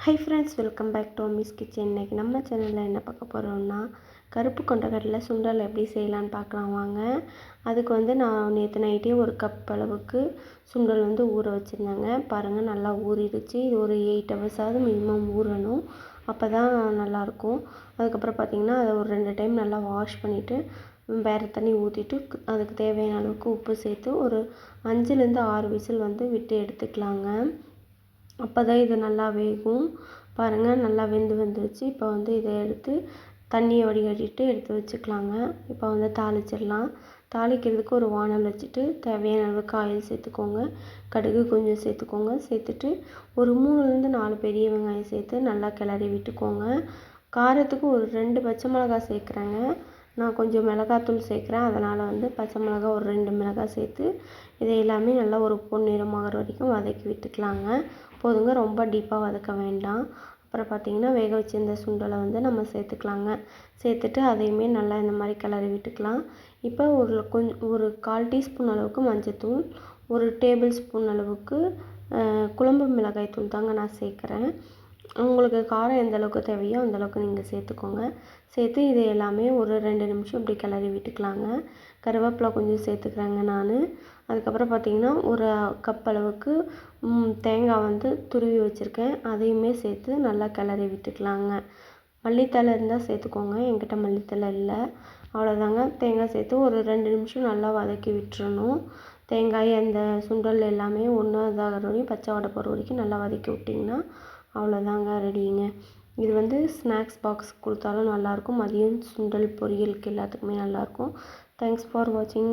High friends, welcome back to Ammi's kitchen. இன்றைக்கி நம்ம சேனலில் என்ன பார்க்க போகிறோம்னா, கருப்பு கொண்டக்கடலை சுண்டல் எப்படி செய்யலான்னு பார்க்கலாம் வாங்க. அதுக்கு நான் நேற்று நைட்டே ஒரு கப் அளவுக்கு சுண்டல் ஊற வச்சுருந்தேங்க. பாருங்கள், நல்லா ஊறிடுச்சு. இது ஒரு 8 ஹவர்ஸாவது மினிமம் ஊறணும், அப்போ தான் நல்லாயிருக்கும். அதுக்கப்புறம் பார்த்திங்கன்னா அதை ஒரு 2 டைம் நல்லா வாஷ் பண்ணிவிட்டு வேறு தண்ணி ஊற்றிட்டு அதுக்கு தேவையான அளவுக்கு உப்பு சேர்த்து ஒரு 5லேருந்து 6 விசில் விட்டு எடுத்துக்கலாங்க. அப்போ தான் இது நல்லா வேகும். பாருங்கள், நல்லா வந்துருச்சு. இப்போ இதை எடுத்து தண்ணியை வடிகட்டிட்டு எடுத்து வச்சுக்கலாங்க. இப்போ தாளிச்சிடலாம். தாளிக்கிறதுக்கு ஒரு வானல் வச்சுட்டு தேவையான அளவுக்கு ஆயில் சேர்த்துக்கோங்க. கடுகு கொஞ்சம் சேர்த்துக்கோங்க. சேர்த்துட்டு ஒரு 3லேருந்து 4 பெரிய வெங்காயம் சேர்த்து நல்லா கிளறி விட்டுக்கோங்க. காரத்துக்கு ஒரு 2 பச்சை மிளகாய் சேர்க்குறேங்க. நான் கொஞ்சம் மிளகாத்தூள் சேர்க்குறேன், அதனால் பச்சை மிளகாய் ஒரு 2 மிளகாய் சேர்த்து இதை எல்லாமே நல்லா ஒரு பொன்னிறமாகிற வரைக்கும் வதக்கி விட்டுக்கலாங்க. போதுங்க, ரொம்ப டீப்பாக வதக்க வேண்டாம். அப்புறம் பார்த்திங்கன்னா வேக வச்சிருந்த சுண்டலை நம்ம சேர்த்துக்கலாங்க. சேர்த்துட்டு அதையுமே நல்லா இந்த மாதிரி கிளறி விட்டுக்கலாம். இப்போ ஒரு 1/4 டீஸ்பூன் அளவுக்கு மஞ்சள்தூள், 1 டேபிள் ஸ்பூன் அளவுக்கு குழம்பு மிளகாய் தூள் தாங்க நான் சேர்க்குறேன். உங்களுக்கு காரம் எந்த அளவுக்கு தேவையோ அந்தளவுக்கு நீங்கள் சேர்த்துக்கோங்க. சேர்த்து இது எல்லாமே ஒரு 2 நிமிஷம் இப்படி கிளறி விட்டுக்கலாங்க. கருவேப்பிலை கொஞ்சம் சேர்த்துக்கிறேங்க நான். அதுக்கப்புறம் பார்த்திங்கன்னா ஒரு கப் அளவுக்கு தேங்காய் துருவி வச்சுருக்கேன், அதையுமே சேர்த்து நல்லா கிளறி விட்டுக்கலாங்க. மல்லித்தழை இருந்தால் சேர்த்துக்கோங்க, என்கிட்ட மல்லித்தழை இல்லை. அவ்வளோதாங்க. தேங்காய் சேர்த்து ஒரு 2 நிமிஷம் நல்லா வதக்கி விட்டுறணும். தேங்காய் அந்த சுண்டல் எல்லாமே ஒன்று இதாகிற வரைக்கும், பச்சை வாடை போகிற வரைக்கும் நல்லா வதக்கி விட்டிங்கன்னா அவ்வளோதாங்க, ரெடிங்க. இது ஸ்நாக்ஸ் பாக்ஸ் கொடுத்தாலும் நல்லாயிருக்கும். மதியம் சுண்டல் பொரியலுக்கு எல்லாத்துக்குமே நல்லாயிருக்கும். தேங்க்ஸ் ஃபார் வாட்சிங்.